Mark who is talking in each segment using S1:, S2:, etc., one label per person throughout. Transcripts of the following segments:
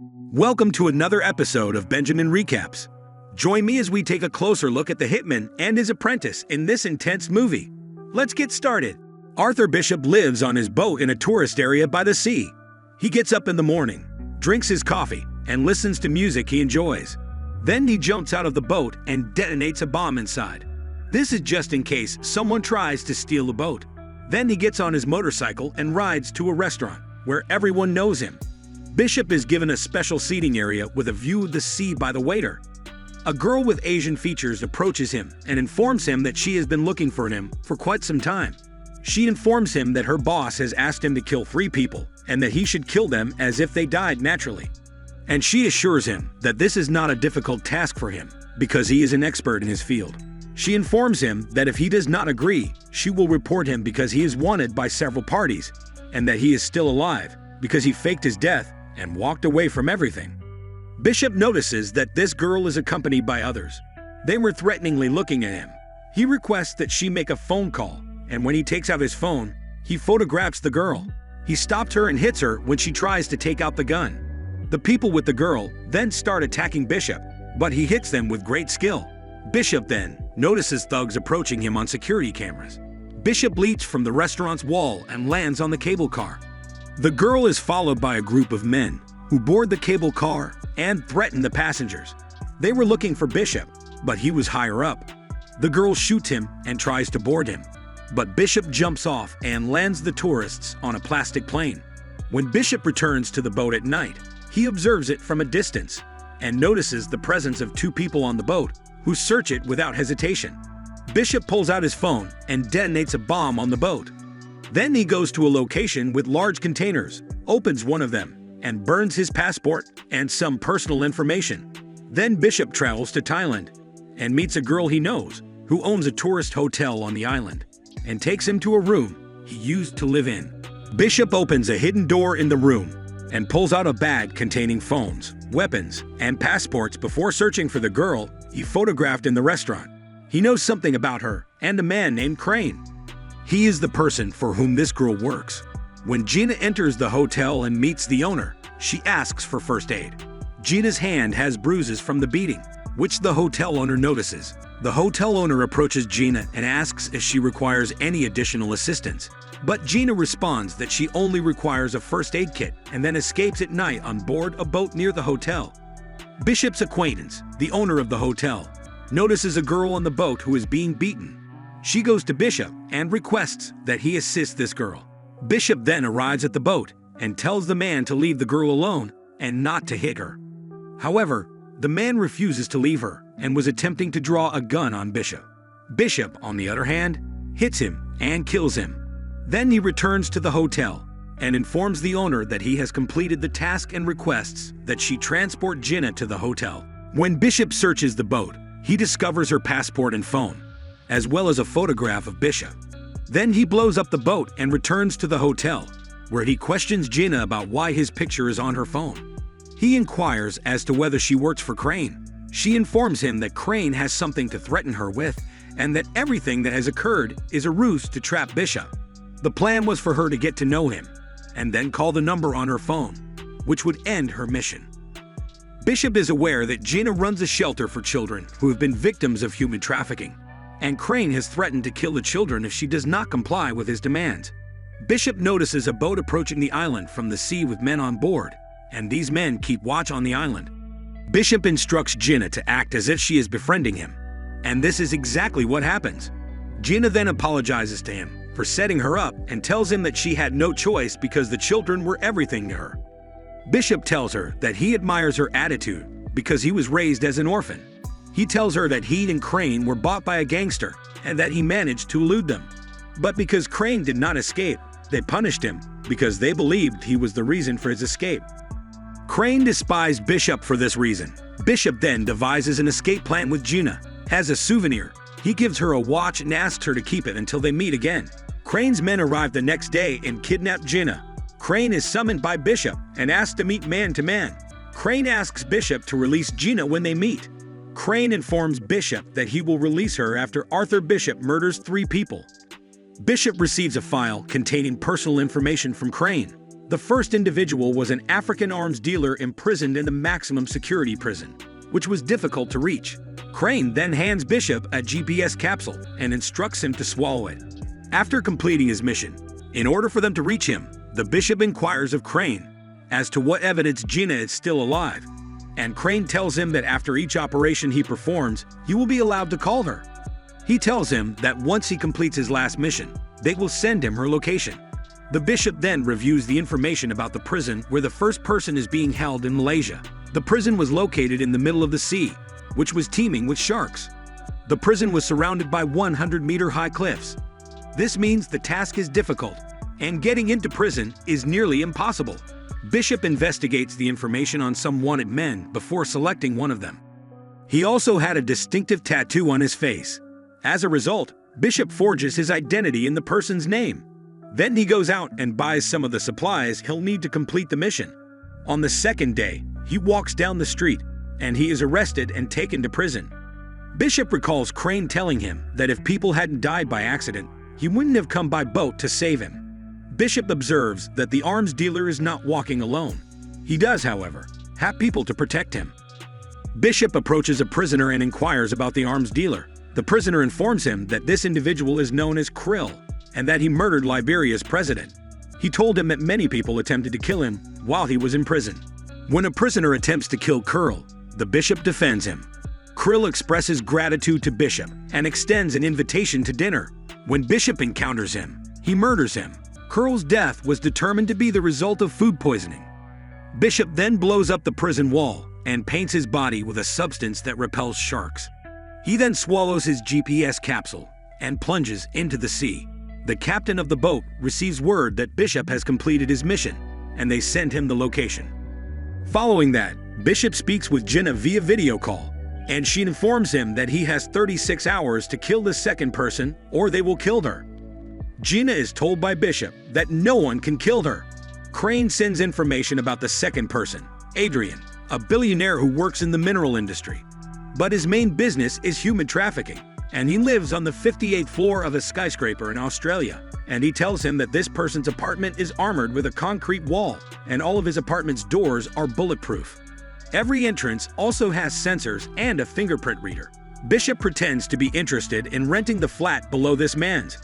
S1: Welcome to another episode of Benjamin Recaps. Join me as we take a closer look at the hitman and his apprentice in this intense movie. Let's get started. Arthur Bishop lives on his boat in a tourist area by the sea. He gets up in the morning, drinks his coffee, and listens to music he enjoys. Then he jumps out of the boat and detonates a bomb inside. This is just in case someone tries to steal the boat. Then he gets on his motorcycle and rides to a restaurant where everyone knows him. Bishop is given a special seating area with a view of the sea by the waiter. A girl with Asian features approaches him and informs him that she has been looking for him for quite some time. She informs him that her boss has asked him to kill 3 people and that he should kill them as if they died naturally. And she assures him that this is not a difficult task for him because he is an expert in his field. She informs him that if he does not agree, she will report him because he is wanted by several parties and that he is still alive because he faked his death and walked away from everything. Bishop notices that this girl is accompanied by others. They were threateningly looking at him. He requests that she make a phone call, and when he takes out his phone, he photographs the girl. He stops her and hits her when she tries to take out the gun. The people with the girl then start attacking Bishop, but he hits them with great skill. Bishop then notices thugs approaching him on security cameras. Bishop leaps from the restaurant's wall and lands on the cable car. The girl is followed by a group of men who board the cable car and threaten the passengers. They were looking for Bishop, but he was higher up. The girl shoots him and tries to board him, but Bishop jumps off and lands the tourists on a plastic plane. When Bishop returns to the boat at night, he observes it from a distance and notices the presence of 2 people on the boat who search it without hesitation. Bishop pulls out his phone and detonates a bomb on the boat. Then he goes to a location with large containers, opens one of them, and burns his passport and some personal information. Then Bishop travels to Thailand and meets a girl he knows who owns a tourist hotel on the island and takes him to a room he used to live in. Bishop opens a hidden door in the room and pulls out a bag containing phones, weapons, and passports before searching for the girl he photographed in the restaurant. He knows something about her and a man named Crane. He is the person for whom this girl works. When Gina enters the hotel and meets the owner, she asks for first aid. Gina's hand has bruises from the beating, which the hotel owner notices. The hotel owner approaches Gina and asks if she requires any additional assistance. But Gina responds that she only requires a first aid kit and then escapes at night on board a boat near the hotel. Bishop's acquaintance, the owner of the hotel, notices a girl on the boat who is being beaten. She goes to Bishop and requests that he assist this girl. Bishop then arrives at the boat and tells the man to leave the girl alone and not to hit her. However, the man refuses to leave her and was attempting to draw a gun on Bishop. Bishop, on the other hand, hits him and kills him. Then he returns to the hotel and informs the owner that he has completed the task and requests that she transport Gina to the hotel. When Bishop searches the boat, he discovers her passport and phone, as well as a photograph of Bishop. Then he blows up the boat and returns to the hotel, where he questions Gina about why his picture is on her phone. He inquires as to whether she works for Crane. She informs him that Crane has something to threaten her with and that everything that has occurred is a ruse to trap Bishop. The plan was for her to get to know him and then call the number on her phone, which would end her mission. Bishop is aware that Gina runs a shelter for children who have been victims of human trafficking, and Crane has threatened to kill the children if she does not comply with his demands. Bishop notices a boat approaching the island from the sea with men on board, and these men keep watch on the island. Bishop instructs Gina to act as if she is befriending him, and this is exactly what happens. Gina then apologizes to him for setting her up and tells him that she had no choice because the children were everything to her. Bishop tells her that he admires her attitude because he was raised as an orphan. He tells her that he and Crane were bought by a gangster and that he managed to elude them. But because Crane did not escape, they punished him because they believed he was the reason for his escape. Crane despised Bishop for this reason. Bishop then devises an escape plan with Gina. As a souvenir, he gives her a watch and asks her to keep it until they meet again. Crane's men arrive the next day and kidnap Gina. Crane is summoned by Bishop and asked to meet man to man. Crane asks Bishop to release Gina when they meet. Crane informs Bishop that he will release her after Arthur Bishop murders 3 people. Bishop receives a file containing personal information from Crane. The first individual was an African arms dealer imprisoned in the maximum security prison, which was difficult to reach. Crane then hands Bishop a GPS capsule and instructs him to swallow it. After completing his mission, in order for them to reach him, the Bishop inquires of Crane as to what evidence Gina is still alive, and Crane tells him that after each operation he performs, he will be allowed to call her. He tells him that once he completes his last mission, they will send him her location. The Bishop then reviews the information about the prison where the first person is being held in Malaysia. The prison was located in the middle of the sea, which was teeming with sharks. The prison was surrounded by 100-meter-high cliffs. This means the task is difficult, and getting into prison is nearly impossible. Bishop investigates the information on some wanted men before selecting one of them. He also had a distinctive tattoo on his face. As a result, Bishop forges his identity in the person's name. Then he goes out and buys some of the supplies he'll need to complete the mission. On the second day, he walks down the street, and he is arrested and taken to prison. Bishop recalls Crane telling him that if people hadn't died by accident, he wouldn't have come by boat to save him. Bishop observes that the arms dealer is not walking alone. He does, however, have people to protect him. Bishop approaches a prisoner and inquires about the arms dealer. The prisoner informs him that this individual is known as Krill and that he murdered Liberia's president. He told him that many people attempted to kill him while he was in prison. When a prisoner attempts to kill Krill, the Bishop defends him. Krill expresses gratitude to Bishop and extends an invitation to dinner. When Bishop encounters him, he murders him. Krill's death was determined to be the result of food poisoning. Bishop then blows up the prison wall and paints his body with a substance that repels sharks. He then swallows his GPS capsule and plunges into the sea. The captain of the boat receives word that Bishop has completed his mission, and they send him the location. Following that, Bishop speaks with Gina via video call, and she informs him that he has 36 hours to kill the second person or they will kill her. Gina is told by Bishop that no one can kill her. Crane sends information about the second person, Adrian, a billionaire who works in the mineral industry. But his main business is human trafficking, and he lives on the 58th floor of a skyscraper in Australia. And he tells him that this person's apartment is armored with a concrete wall, and all of his apartment's doors are bulletproof. Every entrance also has sensors and a fingerprint reader. Bishop pretends to be interested in renting the flat below this man's.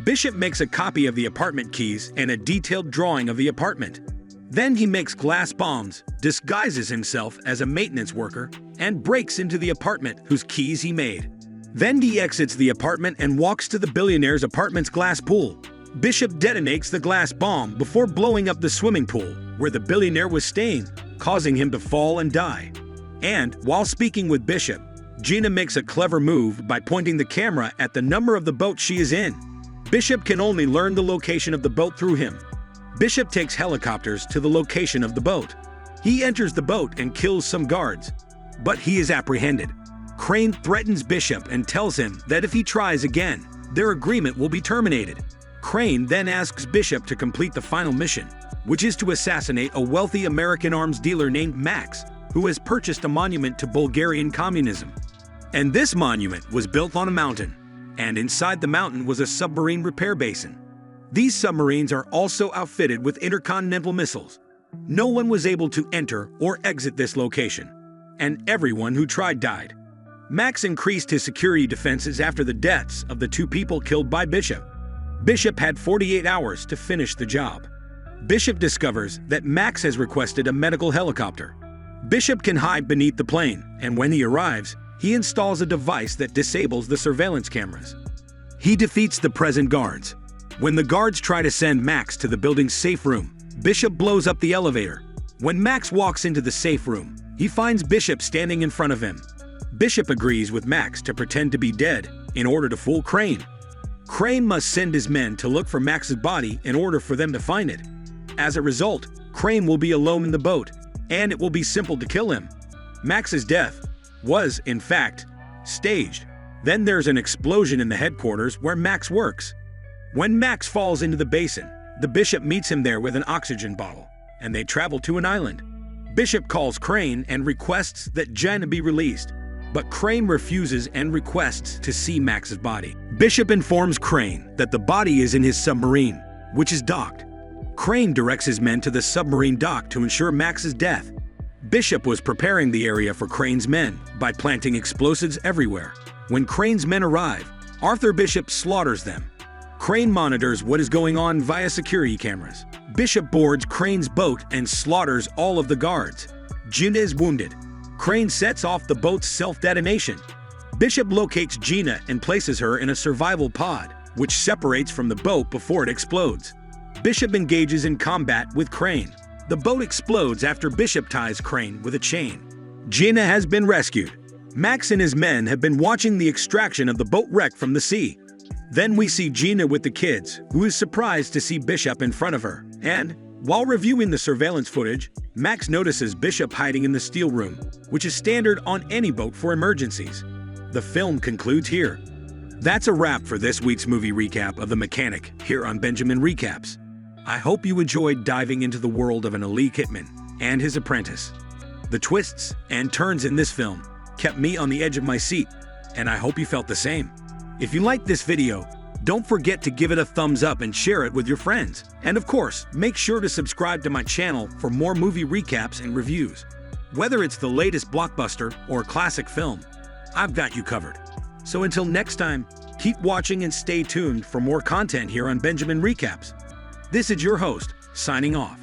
S1: Bishop makes a copy of the apartment keys and a detailed drawing of the apartment. Then he makes glass bombs, disguises himself as a maintenance worker, and breaks into the apartment whose keys he made. Then he exits the apartment and walks to the billionaire's apartment's glass pool. Bishop detonates the glass bomb before blowing up the swimming pool where the billionaire was staying, causing him to fall and die. And while speaking with Bishop, Gina makes a clever move by pointing the camera at the number of the boat she is in. Bishop can only learn the location of the boat through him. Bishop takes helicopters to the location of the boat. He enters the boat and kills some guards, but he is apprehended. Crane threatens Bishop and tells him that if he tries again, their agreement will be terminated. Crane then asks Bishop to complete the final mission, which is to assassinate a wealthy American arms dealer named Max, who has purchased a monument to Bulgarian communism. And this monument was built on a mountain, and inside the mountain was a submarine repair basin. These submarines are also outfitted with intercontinental missiles. No one was able to enter or exit this location, and everyone who tried died. Max increased his security defenses after the deaths of the two people killed by Bishop. Bishop had 48 hours to finish the job. Bishop discovers that Max has requested a medical helicopter. Bishop can hide beneath the plane, and when he arrives, he installs a device that disables the surveillance cameras. He defeats the present guards. When the guards try to send Max to the building's safe room, Bishop blows up the elevator. When Max walks into the safe room, he finds Bishop standing in front of him. Bishop agrees with Max to pretend to be dead in order to fool Crane. Crane must send his men to look for Max's body in order for them to find it. As a result, Crane will be alone in the boat, and it will be simple to kill him. Max's death was, in fact, staged. Then there's an explosion in the headquarters where Max works. When Max falls into the basin, the Bishop meets him there with an oxygen bottle, and they travel to an island. Bishop calls Crane and requests that Gina be released, but Crane refuses and requests to see Max's body. Bishop informs Crane that the body is in his submarine, which is docked. Crane directs his men to the submarine dock to ensure Max's death. Bishop was preparing the area for Crane's men by planting explosives everywhere. When Crane's men arrive, Arthur Bishop slaughters them. Crane monitors what is going on via security cameras. Bishop boards Crane's boat and slaughters all of the guards. Gina is wounded. Crane sets off the boat's self-detonation. Bishop locates Gina and places her in a survival pod, which separates from the boat before it explodes. Bishop engages in combat with Crane. The boat explodes after Bishop ties Crane with a chain. Gina has been rescued. Max and his men have been watching the extraction of the boat wreck from the sea. Then we see Gina with the kids, who is surprised to see Bishop in front of her. And, while reviewing the surveillance footage, Max notices Bishop hiding in the steel room, which is standard on any boat for emergencies. The film concludes here. That's a wrap for this week's movie recap of The Mechanic here on Benjamin Recaps. I hope you enjoyed diving into the world of an elite hitman and his apprentice. The twists and turns in this film kept me on the edge of my seat, and I hope you felt the same. If you liked this video, don't forget to give it a thumbs up and share it with your friends. And of course, make sure to subscribe to my channel for more movie recaps and reviews. Whether it's the latest blockbuster or classic film, I've got you covered. So until next time, keep watching and stay tuned for more content here on Benjamin Recaps. This is your host, signing off.